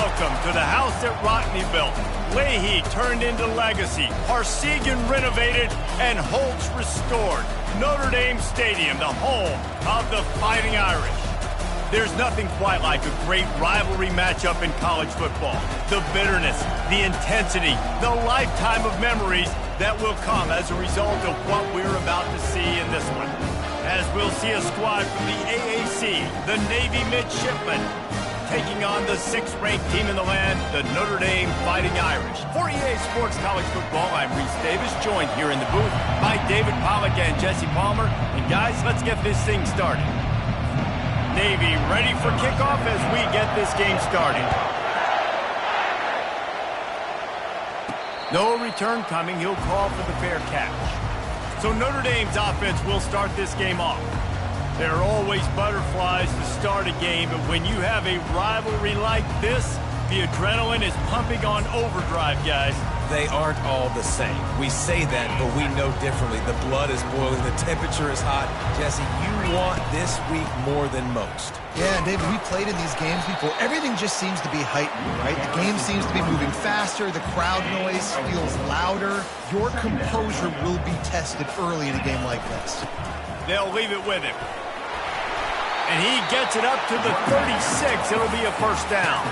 Welcome to the house that Rodney built, Leahy turned into legacy, Parsegian renovated, and Holtz restored. Notre Dame Stadium, the home of the Fighting Irish. There's nothing quite like a great rivalry matchup in college football. The bitterness, the intensity, the lifetime of memories that will come as a result of what we're about to see in this one. As we'll see a squad from the AAC, the Navy Midshipmen, taking on the 6th-ranked team in the land, the Notre Dame Fighting Irish. For EA Sports College Football, I'm Reese Davis, joined here in the booth by David Pollack and Jesse Palmer. And guys, let's get this thing started. Navy ready for kickoff as we get this game started. No return coming. He'll call for the fair catch. So Notre Dame's offense will start this game off. There are always butterflies to start a game, but when you have a rivalry like this, the adrenaline is pumping on overdrive, guys. They aren't all the same. We say that, but we know differently. The blood is boiling. The temperature is hot. Jesse, you want this week more than most. Yeah, David, we played in these games before. Everything just seems to be heightened, right? The game seems to be moving faster. The crowd noise feels louder. Your composure will be tested early in a game like this. They'll leave it with him. And he gets it up to the 36. It'll be a first down.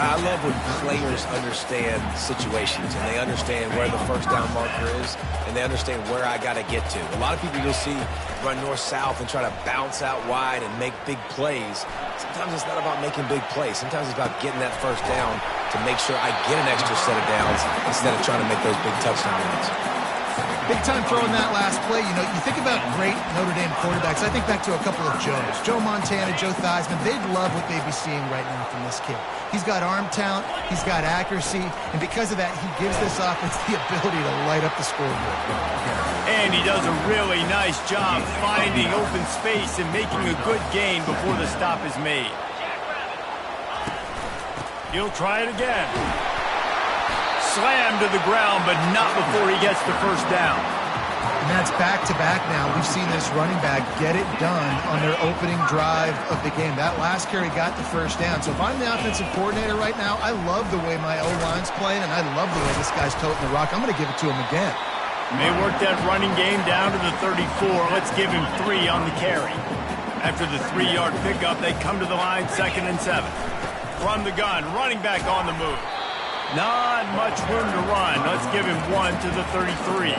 I love when players understand situations and they understand where the first down marker is and they understand where I got to get to. A lot of people you'll see run north-south and try to bounce out wide and make big plays. Sometimes it's not about making big plays. Sometimes it's about getting that first down to make sure I get an extra set of downs instead of trying to make those big touchdown runs. Big time throwing that last play. You know, you think about great Notre Dame quarterbacks. I think back to a couple of Joes. Joe Montana, Joe Theismann. They'd love what they'd be seeing right now from this kid. He's got arm talent. He's got accuracy. And because of that, he gives this offense the ability to light up the scoreboard. And he does a really nice job finding open space and making a good gain before the stop is made. He'll try it again. Slammed to the ground, but not before he gets the first down. And that's back-to-back now. We've seen this running back get it done on their opening drive of the game. That last carry got the first down. So if I'm the offensive coordinator right now, I love the way my O-line's playing, and I love the way this guy's toting the rock. I'm going to give it to him again. May work that running game down to the 34. Let's give him 3 on the carry. After the 3-yard pickup, they come to the line, 2nd and 7. From the gun, running back on the move. Not much room to run. Let's give him 1 to the 33.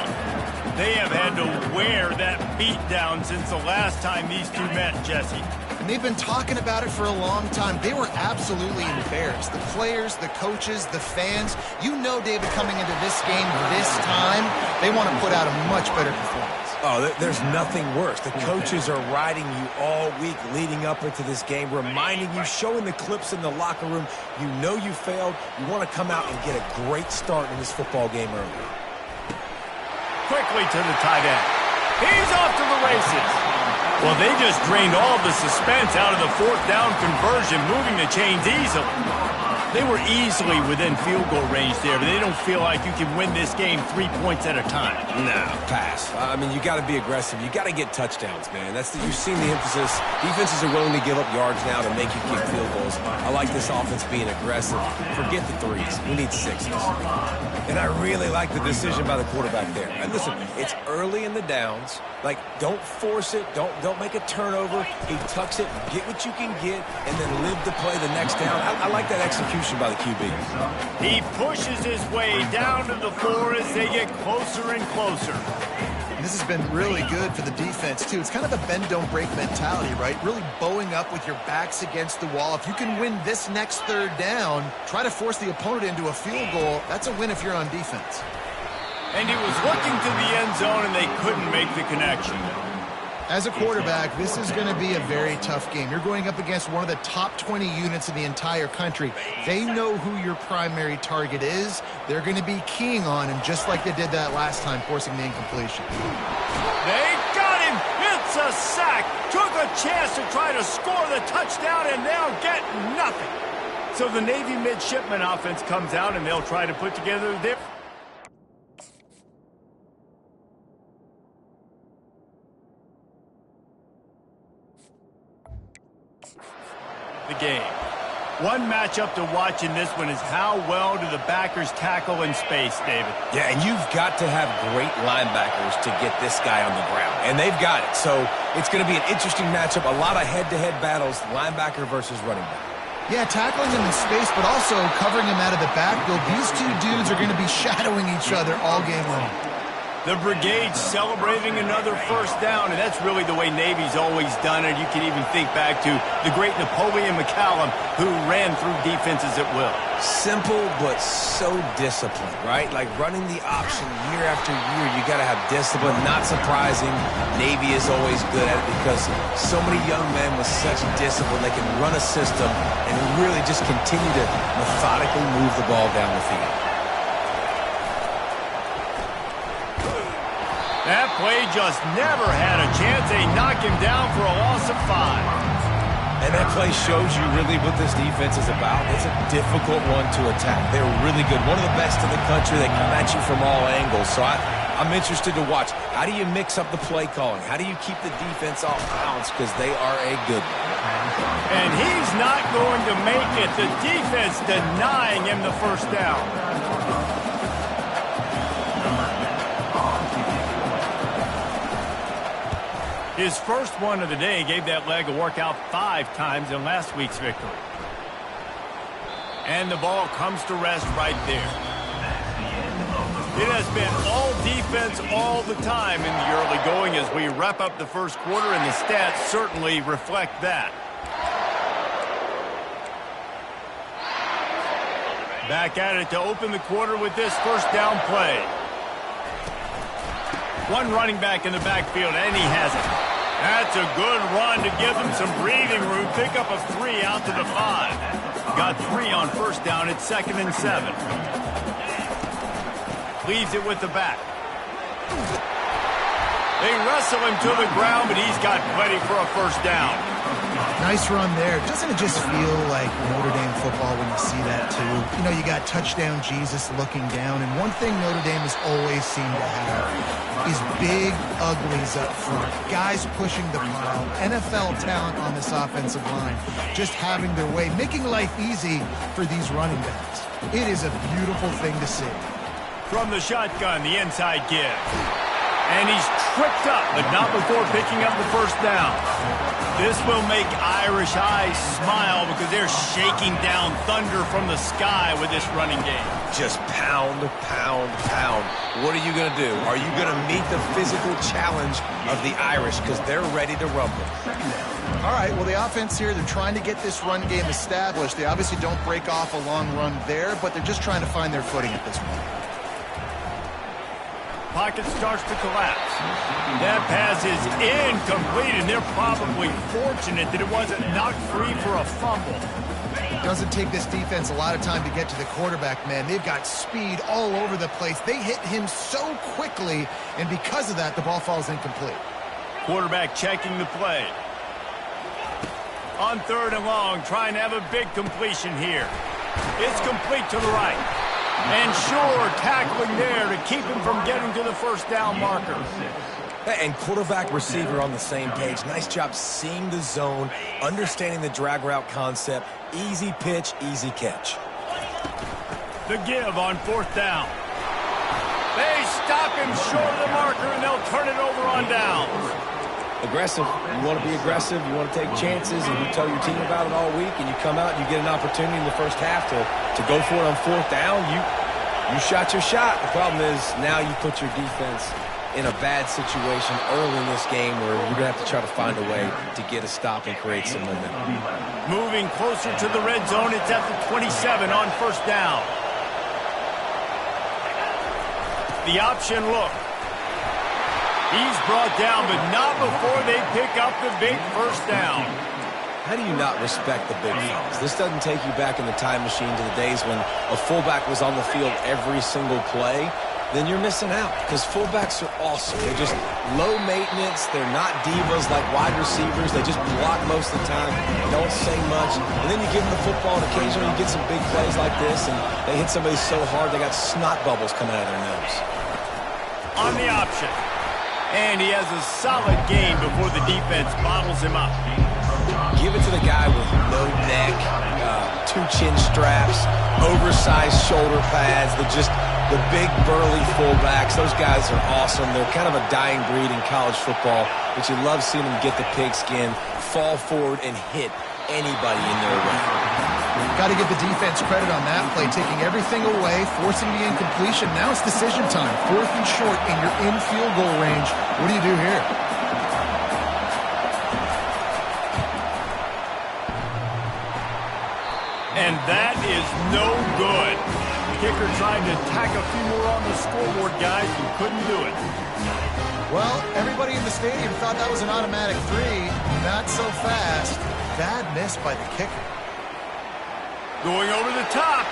They have had to wear that beat down since the last time these two met, Jesse. And they've been talking about it for a long time. They were absolutely embarrassed. The players, the coaches, the fans. You know, David, coming into this game this time, they want to put out a much better performance. Oh, there's nothing worse. The coaches are riding you all week leading up into this game, reminding you, showing the clips in the locker room. You know you failed. You want to come out and get a great start in this football game early. Quickly to the tight end. He's off to the races. Well, they just drained all the suspense out of the 4th down conversion, moving the chains easily. They were easily within field goal range there, but they don't feel like you can win this game 3 points at a time. No, pass. I mean, you got to be aggressive. You got to get touchdowns, man. You've seen the emphasis. Defenses are willing to give up yards now to make you kick field goals. I like this offense being aggressive. Forget the 3s. We need 6s. And I really like the decision by the quarterback there. And listen, it's early in the downs. Like, don't force it. Don't make a turnover. He tucks it, get what you can get, and then live to play the next down. I like that execution by the QB. He pushes his way down to the 4 as they get closer and closer. This has been really good for the defense, too. It's kind of a bend-don't-break mentality, right? Really bowing up with your backs against the wall. If you can win this next 3rd down, try to force the opponent into a field goal. That's a win if you're on defense. And he was looking to the end zone, and they couldn't make the connection. As a quarterback, this is going to be a very tough game. You're going up against one of the top 20 units in the entire country. They know who your primary target is. They're going to be keying on him, just like they did that last time, forcing the incompletion. They got him! It's a sack! Took a chance to try to score the touchdown and now get nothing. So the Navy Midshipman offense comes out and they'll try to put together their... the game. One matchup to watch in this one is how well do the backers tackle in space, David. Yeah, and you've got to have great linebackers to get this guy on the ground, and they've got it. So it's going to be an interesting matchup, a lot of head-to-head battles, linebacker versus running back. Yeah, tackling him in space, but also covering him out of the backfield. These two dudes are going to be shadowing each other all game long. The Brigade celebrating another first down, and that's really the way Navy's always done it. You can even think back to the great Napoleon McCallum, who ran through defenses at will. Simple, but so disciplined, right? Like running the option year after year, you got to have discipline. Not surprising, Navy is always good at it because so many young men with such discipline, they can run a system and really just continue to methodically move the ball down the field. That play just never had a chance. They knock him down for a loss of 5. And that play shows you really what this defense is about. It's a difficult one to attack. They're really good. One of the best in the country. They come at you from all angles. So I'm interested to watch. How do you mix up the play calling? How do you keep the defense off balance? Because they are a good one. And he's not going to make it. The defense denying him the first down. His first one of the day gave that leg a workout 5 times in last week's victory. And the ball comes to rest right there. It has been all defense all the time in the early going as we wrap up the first quarter, and the stats certainly reflect that. Back at it to open the quarter with this first down play. One running back in the backfield, and he has it. That's a good run to give them some breathing room. Pick up a 3 out to the 5. Got 3 on first down. It's 2nd and 7. Leaves it with the back. They wrestle him to the ground, but he's got plenty for a first down. Nice run there. Doesn't it just feel like Notre Dame football when you see that, too? You know, you got touchdown Jesus looking down, and one thing Notre Dame has always seemed to have is big uglies up front. Guys pushing the pile. NFL talent on this offensive line. Just having their way, making life easy for these running backs. It is a beautiful thing to see. From the shotgun, the inside give. And he's tripped up, but not before picking up the first down. This will make Irish eyes smile because they're shaking down thunder from the sky with this running game. Just pound, pound, pound. What are you going to do? Are you going to meet the physical challenge of the Irish? Because they're ready to rumble. All right, well, the offense here, they're trying to get this run game established. They obviously don't break off a long run there, but they're just trying to find their footing at this point. Pocket starts to collapse. That pass is incomplete, and they're probably fortunate that it wasn't knocked free for a fumble. It doesn't take this defense a lot of time to get to the quarterback, man. They've got speed all over the place. They hit him so quickly, and because of that, the ball falls incomplete. Quarterback checking the play. On 3rd and long, trying to have a big completion here. It's complete to the right. And sure, tackling there to keep him from getting to the first down marker. And quarterback receiver on the same page. Nice job seeing the zone, understanding the drag route concept. Easy pitch, easy catch. The give on 4th down. They stop him short of the marker, and they'll turn it over on downs. Aggressive. You want to be aggressive. You want to take chances, and you tell your team about it all week, and you come out and you get an opportunity in the first half to go for it on 4th down. You shot your shot. The problem is now you put your defense in a bad situation early in this game where you're going to have to try to find a way to get a stop and create some momentum. Moving closer to the red zone. It's at the 27 on 1st down. The option look. He's brought down, but not before they pick up the big first down. How do you not respect the big fellas? This doesn't take you back in the time machine to the days when a fullback was on the field every single play. Then you're missing out because fullbacks are awesome. They're just low maintenance. They're not divas like wide receivers. They just block most of the time. They don't say much. And then you give them the football, and occasionally you get some big plays like this, and they hit somebody so hard they got snot bubbles coming out of their nose. On the option. And he has a solid gain before the defense bottles him up. Give Give it to the guy with no neck, 2 chin straps, oversized shoulder pads, the big burly fullbacks. Those guys are awesome. They're kind of a dying breed in college football, but you love seeing them get the pigskin, fall forward, and hit anybody in their way. Got to give the defense credit on that play, taking everything away, forcing the incompletion. Now it's decision time. 4th and short, and you're in field goal range. What do you do here? And that is no good. The kicker tried to tack a few more on the scoreboard, guys, and couldn't do it. Well, everybody in the stadium thought that was an automatic 3. Not so fast. Bad miss by the kicker. Going over the top.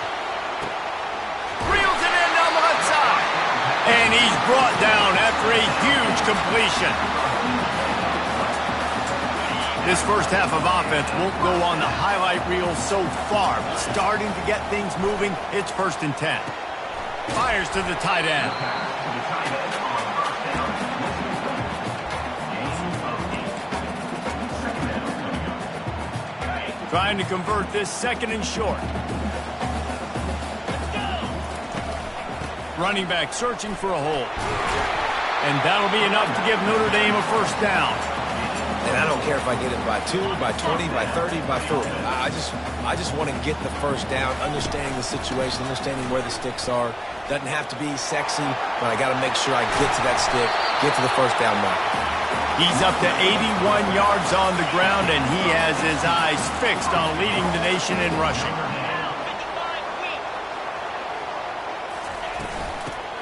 Reels it in down the left side. And he's brought down after a huge completion. This first half of offense won't go on the highlight reel so far. But starting to get things moving, it's 1st and 10. Fires to the tight end. Trying to convert this 2nd and short. Running back searching for a hole. And that'll be enough to give Notre Dame a 1st down. And I don't care if I get it by 2, by 20, by 30, by 40. I just want to get the 1st down, understanding the situation, understanding where the sticks are. Doesn't have to be sexy, but I got to make sure I get to that stick, get to the 1st down mark. He's up to 81 yards on the ground, and he has his eyes fixed on leading the nation in rushing.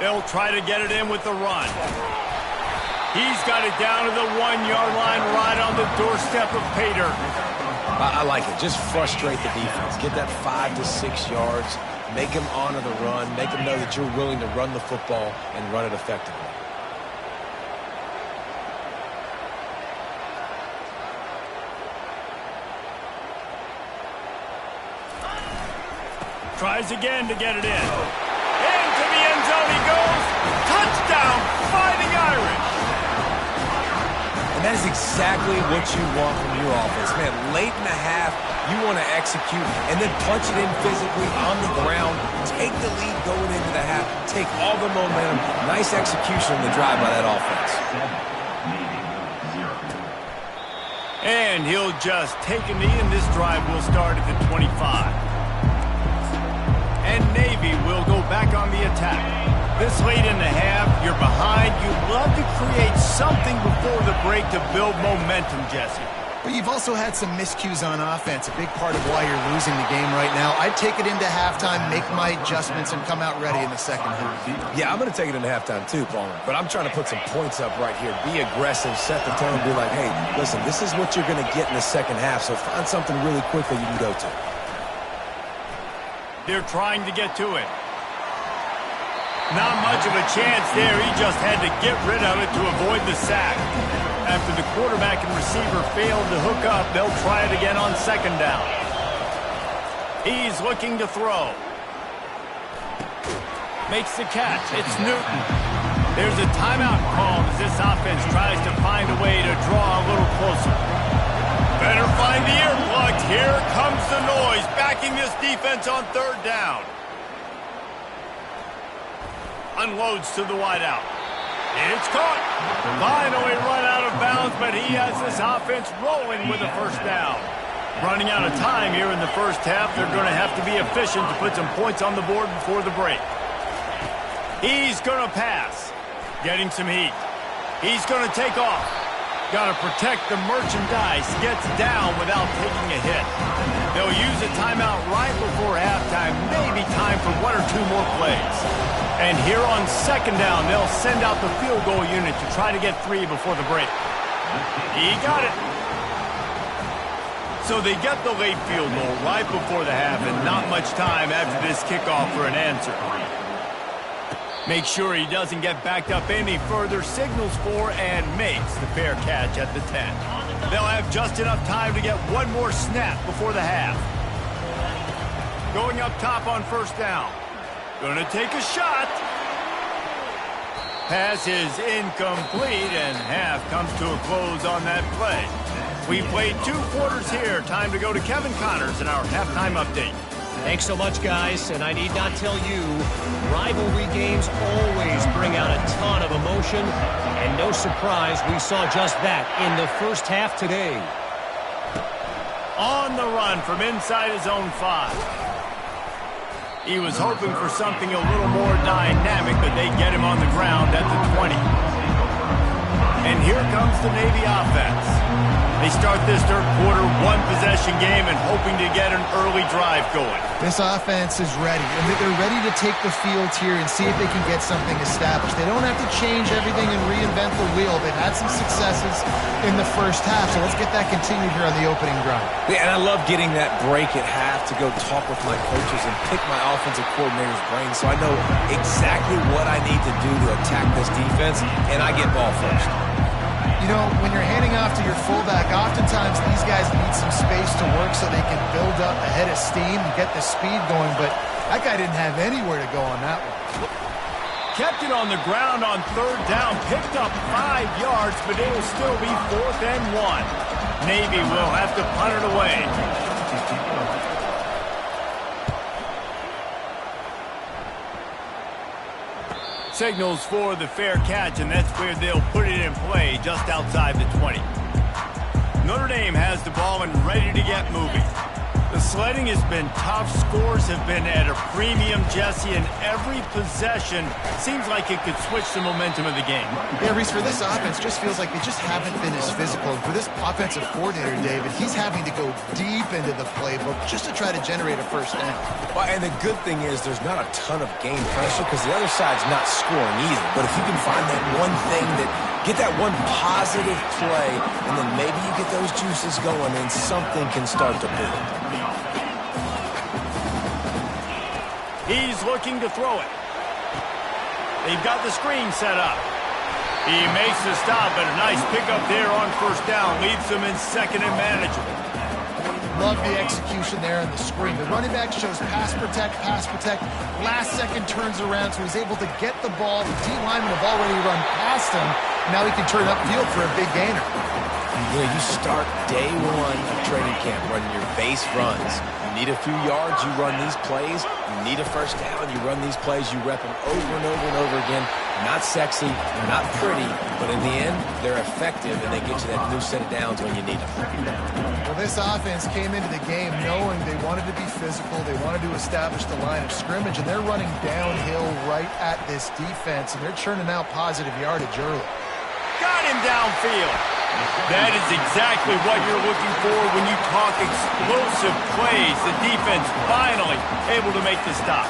They'll try to get it in with the run. He's got it down to the 1-yard line right on the doorstep of pay dirt. I like it. Just frustrate the defense. Get that 5 to 6 yards. Make them honor the run. Make them know that you're willing to run the football and run it effectively. Tries again to get it in. Into the end zone he goes. Touchdown, Fighting Irish. And that is exactly what you want from your offense. Man, late in the half, you want to execute and then punch it in physically on the ground. Take the lead going into the half. Take all the momentum. Nice execution on the drive by that offense. And he'll just take a knee, and this drive will start at the 25. And Navy will go back on the attack. This late in the half, you're behind. You love to create something before the break to build momentum, Jesse. But you've also had some miscues on offense, a big part of why you're losing the game right now. I'd take it into halftime, make my adjustments, and come out ready in the 2nd half. Yeah, I'm going to take it into halftime too, Palmer. But I'm trying to put some points up right here. Be aggressive, set the tone, be like, hey, listen, this is what you're going to get in the 2nd half, so find something really quickly you can go to. They're trying to get to it. Not much of a chance there. He just had to get rid of it to avoid the sack. After the quarterback and receiver failed to hook up, they'll try it again on 2nd down. He's looking to throw. Makes the catch. It's Newton. There's a timeout called as this offense tries to find a way to draw a little closer. Better find the earplugs. Here comes the noise, backing this defense on 3rd down. Unloads to the wideout. It's caught. Finally run out of bounds, but he has this offense rolling with a 1st down. Running out of time here in the 1st half. They're going to have to be efficient to put some points on the board before the break. He's going to pass. Getting some heat. He's going to take off. Got to protect the merchandise. Gets down without taking a hit. They'll use a timeout right before halftime. Maybe time for 1 or 2 more plays. And here on 2nd down, they'll send out the field goal unit to try to get 3 before the break. He got it. So they get the late field goal right before the half, and not much time after this kickoff for an answer. Make sure he doesn't get backed up any further, signals for and makes the fair catch at the 10. They'll have just enough time to get 1 more snap before the half. Going up top on 1st down. Gonna take a shot. pass is incomplete, and half comes to a close on that play. We played 2 quarters here. Time to go to Kevin Connors in our halftime update. Thanks so much, guys, and I need not tell you, rivalry games always bring out a ton of emotion, and no surprise we saw just that in the first half today. On the run from inside his own 5. He was hoping for something a little more dynamic, but they get him on the ground at the 20. And here comes the Navy offense. They start this third quarter 1-possession game and hoping to get an early drive going. This offense is ready, and they're ready to take the field here and see if they can get something established. They don't have to change everything and reinvent the wheel. They've had some successes in the first half, so let's get that continued here on the opening drive. Yeah, and I love getting that break at half to go talk with my coaches and pick my offensive coordinator's brain so I know exactly what I need to do to attack this defense, and I get ball first. You know, when you're handing off to your fullback, oftentimes these guys need some space to work so they can build up a head of steam and get the speed going, but that guy didn't have anywhere to go on that one. Kept it on the ground on third down, picked up 5 yards, but it'll still be 4th and 1. Navy will have to punt it away. Signals for the fair catch, and that's where they'll put it in play just outside the 20. Notre Dame has the ball and ready to get moving. The sledding has been tough. Scores have been at a premium, Jesse, and every possession seems like it could switch the momentum of the game. Yeah, Reese, for this offense, just feels like they just haven't been as physical. And for this offensive coordinator, David, he's having to go deep into the playbook just to try to generate a first down. Well, and the good thing is there's not a ton of game pressure because the other side's not scoring either. But if you can find that one thing get that one positive play, and then maybe you get those juices going and something can start to build. He's looking to throw it. They've got the screen set up. He makes the stop, and a nice pickup there on first down. Leaves them in second and manageable. Love the execution there on the screen. The running back shows pass protect. Last second turns around, so he's able to get the ball. The D linemen have already run past him. Now he can turn upfield for a big gainer. Yeah, you start day 1 of training camp running your base runs. You need a few yards, you run these plays. You need a first down, you run these plays. You rep them over and over and over again. Not sexy, not pretty, but in the end, they're effective, and they get you that new set of downs when you need them. Well, this offense came into the game knowing they wanted to be physical. They wanted to establish the line of scrimmage, and they're running downhill right at this defense, and they're churning out positive yardage early. Got him downfield. That is exactly what you're looking for when you talk explosive plays. The defense finally able to make the stop.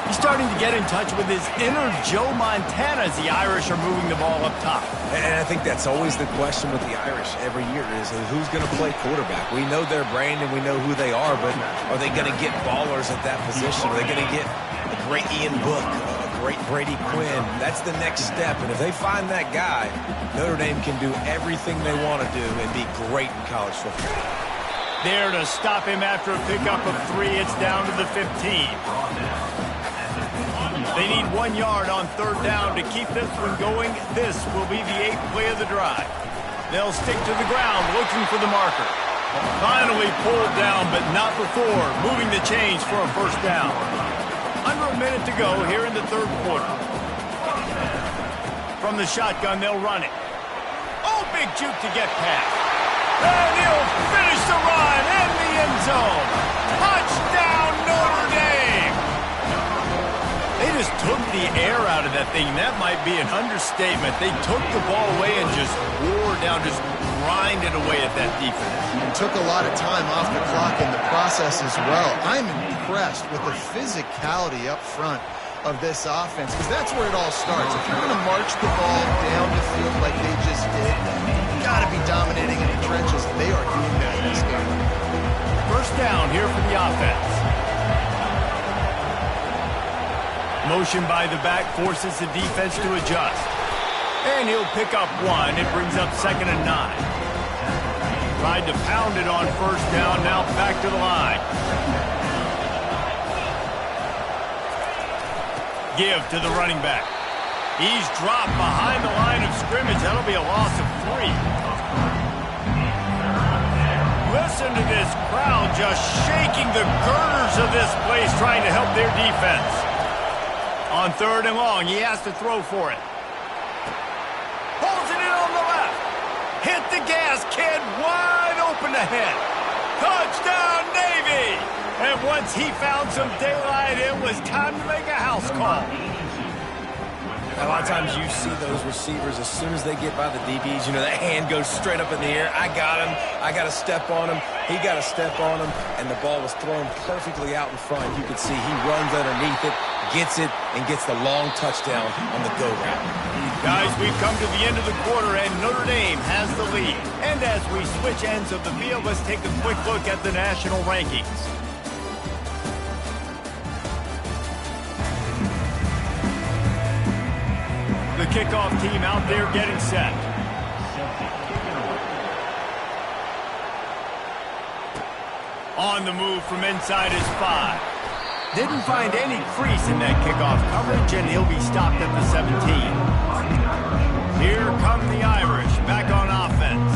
He's starting to get in touch with his inner Joe Montana as the Irish are moving the ball up top. And I think that's always the question with the Irish every year is who's going to play quarterback. We know their brand and we know who they are, but are they going to get ballers at that position? Are they going to get a great Ian Book, a great Brady Quinn? That's the next step, and if they find that guy, Notre Dame can do everything they want to do and be great in college football. There to stop him after a pickup of 3. It's down to the 15. They need 1 yard on third down to keep this one going. This will be the 8th play of the drive. They'll stick to the ground looking for the marker. Finally pulled down, but not before moving the chains for a first down. Under a minute to go here in the third quarter. From the shotgun, they'll run it. Oh, big juke to get past. And he'll finish the run in the end zone. Touchdown, Notre Dame! They just took the air out of that thing. That might be an understatement. They took the ball away and just wore down, just grinded away at that defense. And took a lot of time off the clock in the process as well. I'm impressed with the physicality up front of this offense, because that's where it all starts. If you're going to march the ball down the field like they just did, you've got to be dominating in the trenches. They are doing that in this game. First down here for the offense. Motion by the back forces the defense to adjust. And he'll pick up 1. It brings up 2nd and 9. Tried to pound it on first down, now back to the line. Give to the running back. He's dropped behind the line of scrimmage. That'll be a loss of 3. Listen to this crowd just shaking the girders of this place trying to help their defense. On 3rd and long, he has to throw for it. Pulls it in on the left. Hit the gas, kid. Wide open ahead. Touchdown, Navy! And once he found some daylight, it was time to make a house call. A lot of times you see those receivers, as soon as they get by the DBs, you know, that hand goes straight up in the air. I got him. I got to step on him. He got to step on him. And the ball was thrown perfectly out in front. You can see he runs underneath it, gets it, and gets the long touchdown on the go route. Guys, we've come to the end of the quarter, and Notre Dame has the lead. And as we switch ends of the field, let's take a quick look at the national rankings. The kickoff team out there getting set. On the move from inside his 5. Didn't find any crease in that kickoff coverage, and he'll be stopped at the 17. Here come the Irish back on offense.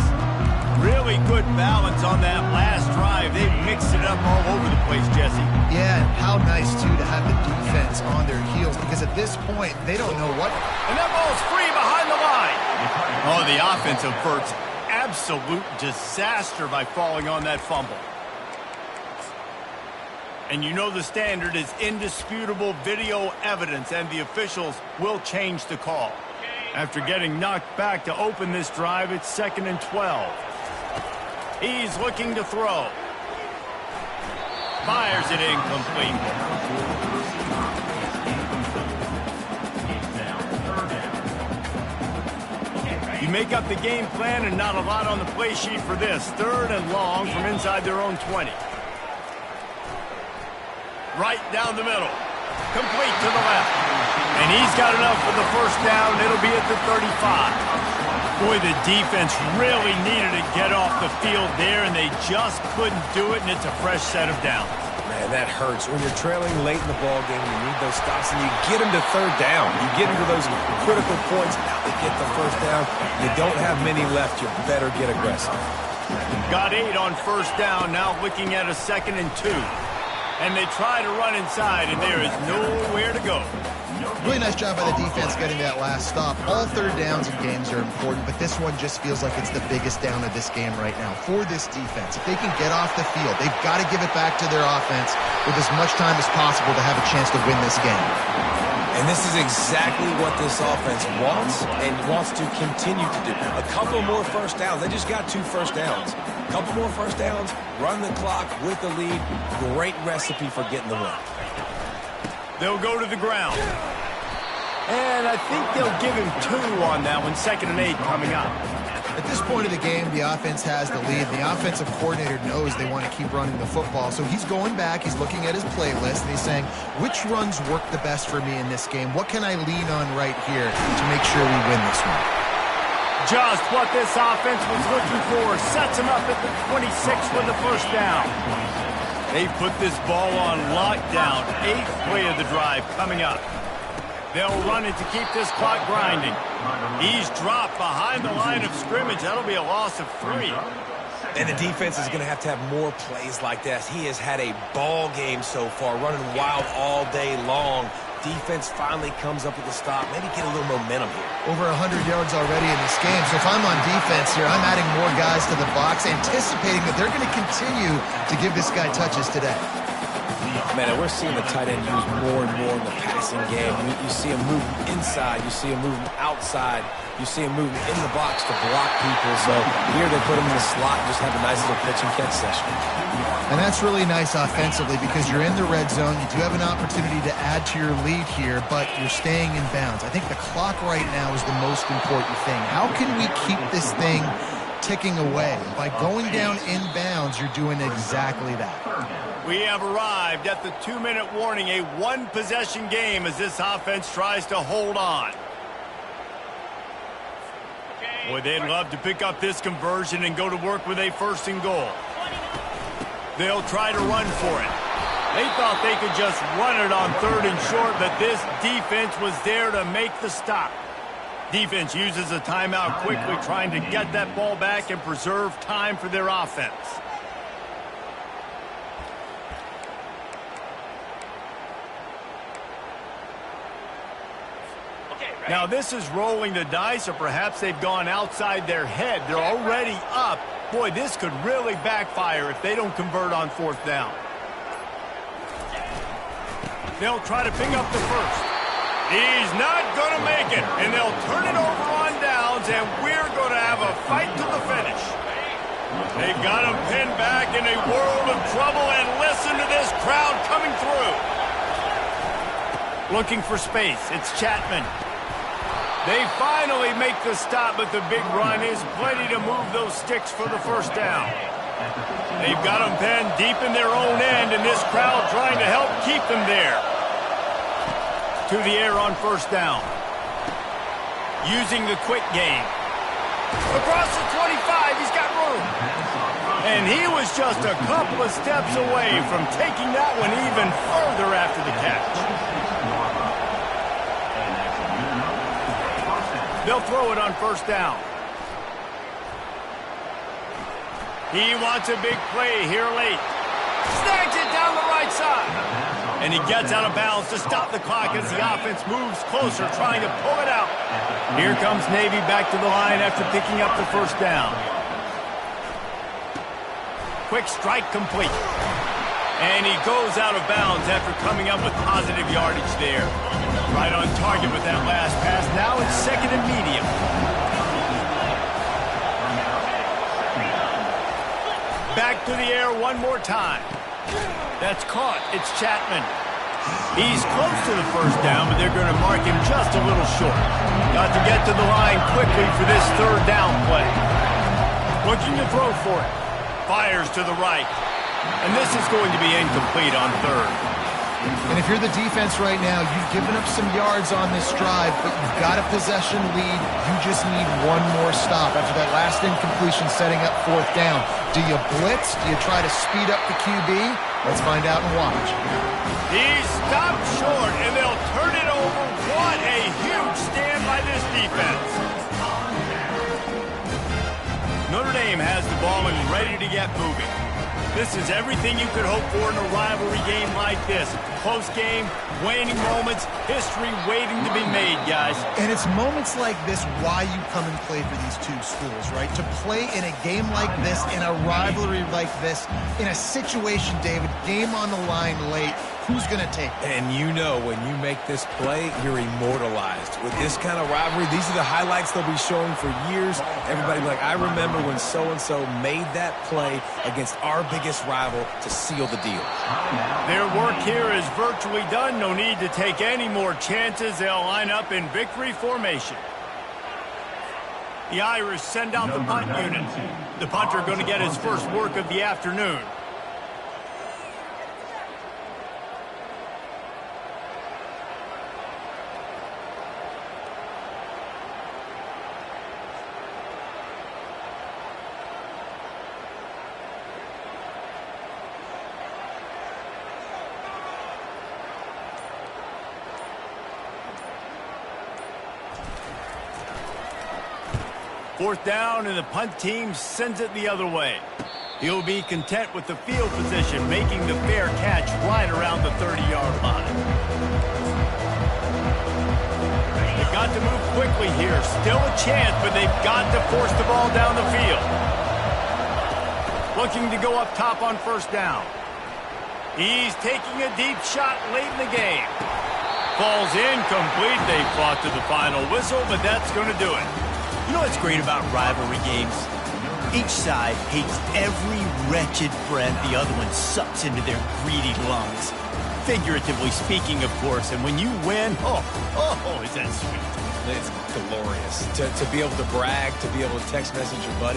Really good balance on that last drive. They mixed it up all over the place, Jesse. Yeah, and how nice, too, to have the defense on their heels, because at this point, they don't know what. And that ball's free behind the line. Oh, the offense averts absolute disaster by falling on that fumble. And you know the standard is indisputable video evidence, and the officials will change the call. After getting knocked back to open this drive, it's 2nd and 12. He's looking to throw. Fires it incomplete. You make up the game plan and not a lot on the play sheet for this. 3rd and long from inside their own 20. Right down the middle. Complete to the left. And he's got enough for the first down. It'll be at the 35. Boy, the defense really needed to get off the field there, and they just couldn't do it, and it's a fresh set of downs. Man, that hurts. When you're trailing late in the ball game, you need those stops, and you get them to 3rd down. You get into those critical points. Now they get the first down. You don't have many left. You better get aggressive. Got 8 on 1st down, now looking at a 2nd and 2. And they try to run inside, and there is nowhere to go. Really nice job by the defense getting that last stop. All 3rd downs in games are important, but this one just feels like it's the biggest down of this game right now for this defense. If they can get off the field, they've got to give it back to their offense with as much time as possible to have a chance to win this game. And this is exactly what this offense wants and wants to continue to do. A couple more first downs. They just got 2 first downs. A couple more first downs, run the clock with the lead. Great recipe for getting the win. They'll go to the ground. And I think they'll give him 2 on that one. 2nd and 8 coming up. At this point of the game, the offense has the lead. The offensive coordinator knows they want to keep running the football. So he's going back, he's looking at his playlist, and he's saying, which runs work the best for me in this game? What can I lean on right here to make sure we win this one? Just what this offense was looking for. Sets him up at the 26 with the first down. They put this ball on lockdown. 8th play of the drive coming up. They'll run it to keep this clock grinding. He's dropped behind the line of scrimmage. That'll be a loss of 3. And the defense is going to have more plays like this. He has had a ball game so far, running wild all day long. Defense finally comes up with a stop. Maybe get a little momentum here. Over 100 yards already in this game. So if I'm on defense here, I'm adding more guys to the box, anticipating that they're going to continue to give this guy touches today. Man, and we're seeing the tight end used more and more in the passing game. You see him moving inside. You see him moving outside. You see him moving in the box to block people. So here they put him in the slot and just have a nice little pitch and catch session. And that's really nice offensively because you're in the red zone. You do have an opportunity to add to your lead here, but you're staying in bounds. I think the clock right now is the most important thing. How can we keep this thing ticking away? By going down in bounds, you're doing exactly that. We have arrived at the 2-minute warning, a 1-possession game as this offense tries to hold on. Boy, they'd love to pick up this conversion and go to work with a 1st and goal. They'll try to run for it. They thought they could just run it on 3rd and short, but this defense was there to make the stop. Defense uses a timeout quickly, trying to get that ball back and preserve time for their offense. Now this is rolling the dice, or perhaps they've gone outside their head. They're already up. Boy, this could really backfire if they don't convert on 4th down. They'll try to pick up the first. He's not going to make it, and they'll turn it over on downs, and we're going to have a fight to the finish. They've got him pinned back in a world of trouble, and listen to this crowd coming through. Looking for space. It's Chapman. They finally make the stop, but the big run is plenty to move those sticks for the first down. They've got them pinned deep in their own end, and this crowd trying to help keep them there. To the air on 1st down. Using the quick game. Across the 25, he's got room. And he was just a couple of steps away from taking that one even further after the catch. They'll throw it on 1st down. He wants a big play here late. Snags it down the right side. And he gets out of bounds to stop the clock as the offense moves closer, trying to pull it out. Here comes Navy back to the line after picking up the 1st down. Quick strike complete. And he goes out of bounds after coming up with positive yardage there. Right on target with that last pass. Now it's 2nd and medium. Back to the air one more time. That's caught. It's Chapman. He's close to the 1st down, but they're going to mark him just a little short. Got to get to the line quickly for this 3rd down play. Looking to throw for it. Fires to the right. And this is going to be incomplete on 3rd. And if you're the defense right now, you've given up some yards on this drive, but you've got a possession lead. You just need one more stop after that last incompletion setting up 4th down. Do you blitz? Do you try to speed up the QB? Let's find out and watch. He stopped short, and they'll turn it over. What a huge stand by this defense. Notre Dame has the ball and ready to get moving. This is everything you could hope for in a rivalry game like this. Close game, waning moments, history waiting to be made, guys. And it's moments like this why you come and play for these two schools, right? To play in a game like this, in a rivalry like this, in a situation, David, game on the line late, who's going to take it? And you know when you make this play, you're immortalized. With this kind of rivalry, these are the highlights they'll be showing for years. Everybody will be like, I remember when so-and-so made that play against our biggest rival to seal the deal. Their work here is virtually done. No need to take any more chances. They'll line up in victory formation. The Irish send out the punt unit. The punter going to get his first work of the afternoon. Fourth down, and the punt team sends it the other way. He'll be content with the field position, making the fair catch right around the 30-yard line. They've got to move quickly here. Still a chance, but they've got to force the ball down the field. Looking to go up top on 1st down. He's taking a deep shot late in the game. Falls incomplete. They fought to the final whistle, but that's going to do it. You know what's great about rivalry games? Each side hates every wretched breath the other one sucks into their greedy lungs. Figuratively speaking, of course, and when you win, oh, is that sweet. It's glorious. To be able to brag, to be able to text message your buddy.